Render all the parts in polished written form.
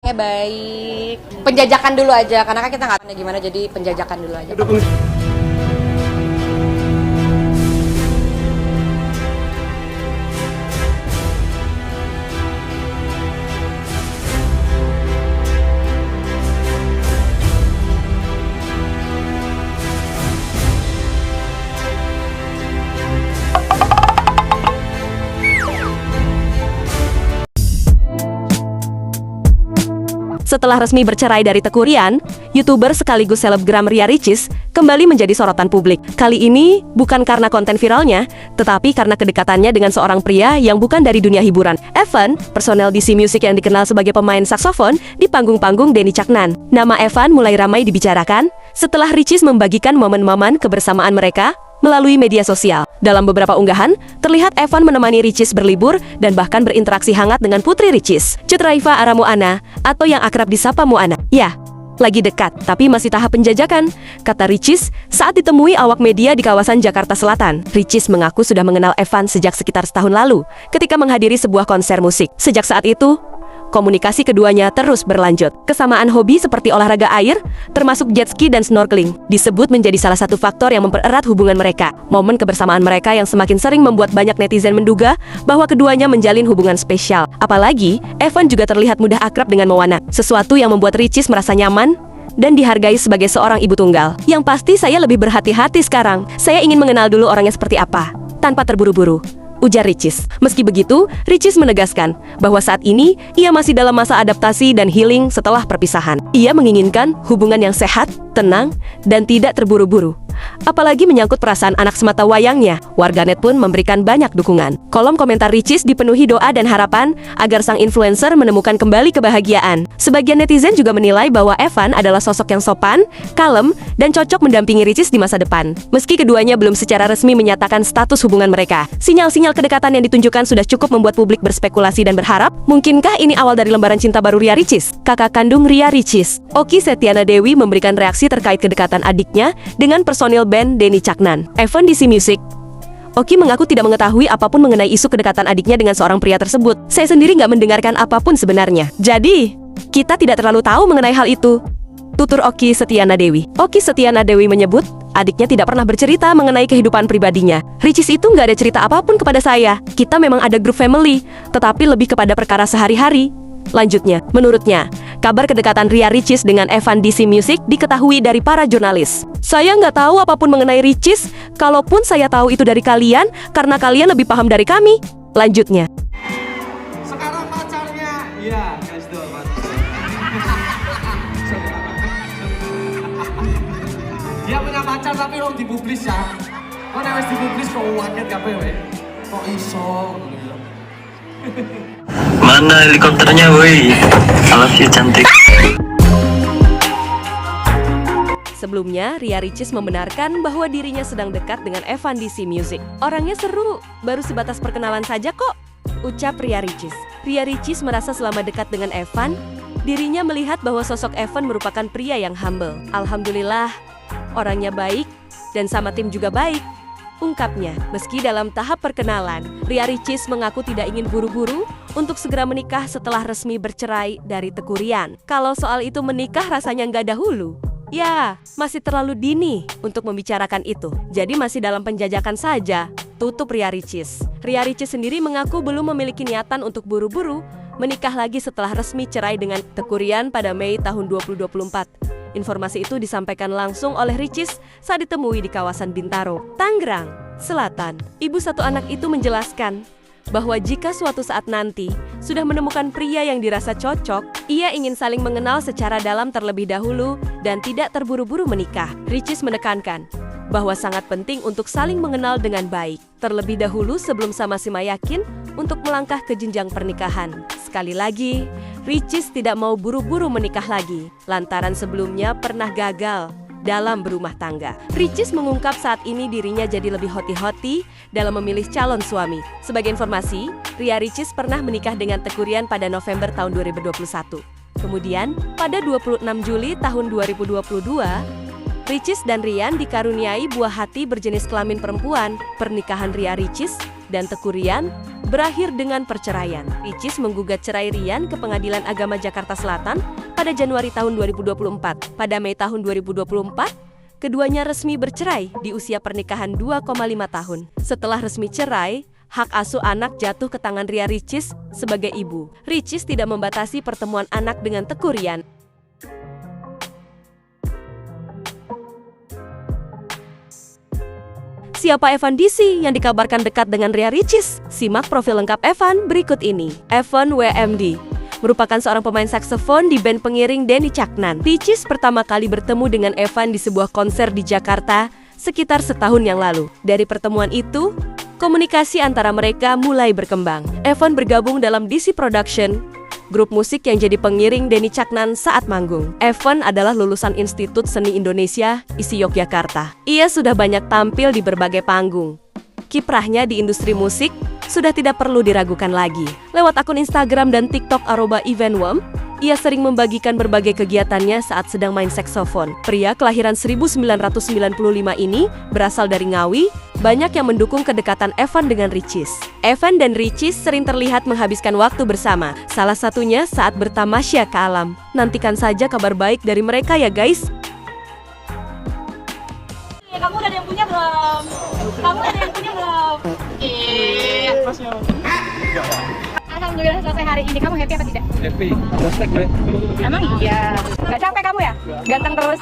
Baik. Penjajakan dulu aja, karena kan kita nggak tahu gimana, jadi penjajakan dulu aja. Setelah resmi bercerai dari Teuku Ryan, YouTuber sekaligus selebgram Ria Ricis kembali menjadi sorotan publik. Kali ini bukan karena konten viralnya, tetapi karena kedekatannya dengan seorang pria yang bukan dari dunia hiburan. Evan, personel DC Music yang dikenal sebagai pemain saksofon di panggung-panggung Denny Caknan. Nama Evan mulai ramai dibicarakan setelah Ricis membagikan momen-momen kebersamaan mereka melalui media sosial. Dalam beberapa unggahan, terlihat Evan menemani Ricis berlibur dan bahkan berinteraksi hangat dengan putri Ricis, Cut Raifa Ara Moana, atau yang akrab disapa Moana. Ya, lagi dekat, tapi masih tahap penjajakan, kata Ricis saat ditemui awak media di kawasan Jakarta Selatan. Ricis mengaku sudah mengenal Evan sejak sekitar setahun lalu, ketika menghadiri sebuah konser musik. Sejak saat itu, komunikasi keduanya terus berlanjut. Kesamaan hobi seperti olahraga air, termasuk jet ski dan snorkeling, disebut menjadi salah satu faktor yang mempererat hubungan mereka. Momen kebersamaan mereka yang semakin sering membuat banyak netizen menduga bahwa keduanya menjalin hubungan spesial. Apalagi, Evan juga terlihat mudah akrab dengan Moana, sesuatu yang membuat Ricis merasa nyaman dan dihargai sebagai seorang ibu tunggal. Yang pasti saya lebih berhati-hati sekarang. Saya ingin mengenal dulu orangnya seperti apa, tanpa terburu-buru, ujar Ricis. Meski begitu, Ricis menegaskan bahwa saat ini ia masih dalam masa adaptasi dan healing setelah perpisahan. Ia menginginkan hubungan yang sehat, tenang, dan tidak terburu-buru. Apalagi menyangkut perasaan anak semata wayangnya, warganet pun memberikan banyak dukungan. Kolom komentar Ricis dipenuhi doa dan harapan agar sang influencer menemukan kembali kebahagiaan. Sebagian netizen juga menilai bahwa Evan adalah sosok yang sopan, kalem, dan cocok mendampingi Ricis di masa depan. Meski keduanya belum secara resmi menyatakan status hubungan mereka, sinyal-sinyal kedekatan yang ditunjukkan sudah cukup membuat publik berspekulasi dan berharap, mungkinkah ini awal dari lembaran cinta baru Ria Ricis? Kakak kandung Ria Ricis, Oki Setiana Dewi, memberikan reaksi terkait kedekatan adiknya dengan personil band Denny Caknan. Evan DC Music. Oki mengaku tidak mengetahui apapun mengenai isu kedekatan adiknya dengan seorang pria tersebut. Saya sendiri nggak mendengarkan apapun sebenarnya. Jadi, kita tidak terlalu tahu mengenai hal itu, tutur Oki Setiana Dewi. Oki Setiana Dewi menyebut, adiknya tidak pernah bercerita mengenai kehidupan pribadinya. Ricis itu nggak ada cerita apapun kepada saya. Kita memang ada grup family, tetapi lebih kepada perkara sehari-hari. Lanjutnya, menurutnya, kabar kedekatan Ria Ricis dengan Evan DC Music diketahui dari para jurnalis. Saya nggak tahu apapun mengenai Ricis, kalaupun saya tahu itu dari kalian, karena kalian lebih paham dari kami. Lanjutnya. Sekarang pacarnya. Iya, guys, tuh dia punya pacar tapi lo dipublis ya. Kok wis dipublis kok waket kabeh we. Kok iso gitu. Mana helikopternya, woi? I love you, cantik. Sebelumnya, Ria Ricis membenarkan bahwa dirinya sedang dekat dengan Evan DC Music. Orangnya seru, baru sebatas perkenalan saja kok, ucap Ria Ricis. Ria Ricis merasa selama dekat dengan Evan, dirinya melihat bahwa sosok Evan merupakan pria yang humble. Alhamdulillah, orangnya baik dan sama tim juga baik, ungkapnya. Meski dalam tahap perkenalan, Ria Ricis mengaku tidak ingin buru-buru untuk segera menikah setelah resmi bercerai dari Teuku Ryan. Kalau soal itu menikah rasanya nggak dahulu. Ya, masih terlalu dini untuk membicarakan itu. Jadi masih dalam penjajakan saja, tutup Ria Ricis. Ria Ricis sendiri mengaku belum memiliki niatan untuk buru-buru menikah lagi setelah resmi cerai dengan Teuku Ryan pada Mei tahun 2024. Informasi itu disampaikan langsung oleh Ricis saat ditemui di kawasan Bintaro, Tangerang Selatan. Ibu satu anak itu menjelaskan bahwa jika suatu saat nanti sudah menemukan pria yang dirasa cocok, ia ingin saling mengenal secara dalam terlebih dahulu dan tidak terburu-buru menikah. Ricis menekankan bahwa sangat penting untuk saling mengenal dengan baik terlebih dahulu sebelum sama-sama yakin untuk melangkah ke jenjang pernikahan. Sekali lagi, Ricis tidak mau buru-buru menikah lagi lantaran sebelumnya pernah gagal dalam berumah tangga. Ricis mengungkap saat ini dirinya jadi lebih hoti-hoti dalam memilih calon suami. Sebagai informasi, Ria Ricis pernah menikah dengan Teuku Ryan pada November tahun 2021. Kemudian, pada 26 Juli tahun 2022, Ricis dan Ryan dikaruniai buah hati berjenis kelamin perempuan. Pernikahan Ria Ricis dan Teuku Ryan berakhir dengan perceraian. Ricis menggugat cerai Rian ke Pengadilan Agama Jakarta Selatan pada Januari tahun 2024. Pada Mei tahun 2024, keduanya resmi bercerai di usia pernikahan 2,5 tahun. Setelah resmi cerai, hak asuh anak jatuh ke tangan Ria Ricis sebagai ibu. Ricis tidak membatasi pertemuan anak dengan Teuku Ryan. Siapa Evan DC yang dikabarkan dekat dengan Ria Ricis? Simak profil lengkap Evan berikut ini. Evan WMD merupakan seorang pemain saksofon di band pengiring Denny Caknan. Ricis pertama kali bertemu dengan Evan di sebuah konser di Jakarta sekitar setahun yang lalu. Dari pertemuan itu, komunikasi antara mereka mulai berkembang. Evan bergabung dalam DC Production, grup musik yang jadi pengiring Denny Caknan saat manggung. Evan adalah lulusan Institut Seni Indonesia, ISI Yogyakarta. Ia sudah banyak tampil di berbagai panggung. Kiprahnya di industri musik sudah tidak perlu diragukan lagi. Lewat akun Instagram dan TikTok @evanworm, ia sering membagikan berbagai kegiatannya saat sedang main saksofon. Pria kelahiran 1995 ini berasal dari Ngawi, banyak yang mendukung kedekatan Evan dengan Ricis. Evan dan Ricis sering terlihat menghabiskan waktu bersama, salah satunya saat bertamasya ke alam. Nantikan saja kabar baik dari mereka ya guys. Kamu udah ada yang punya belum? Kamu udah ada yang punya belum? Alhamdulillah selesai hari ini. Kamu happy apa tidak? Happy, hashtag gue. Emang iya. Gak capek kamu ya? Ganteng terus.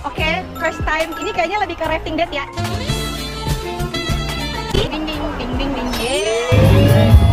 Oke, first time. Ini kayaknya lebih ke rafting date ya. Ding ding ding ding ding. Yeay.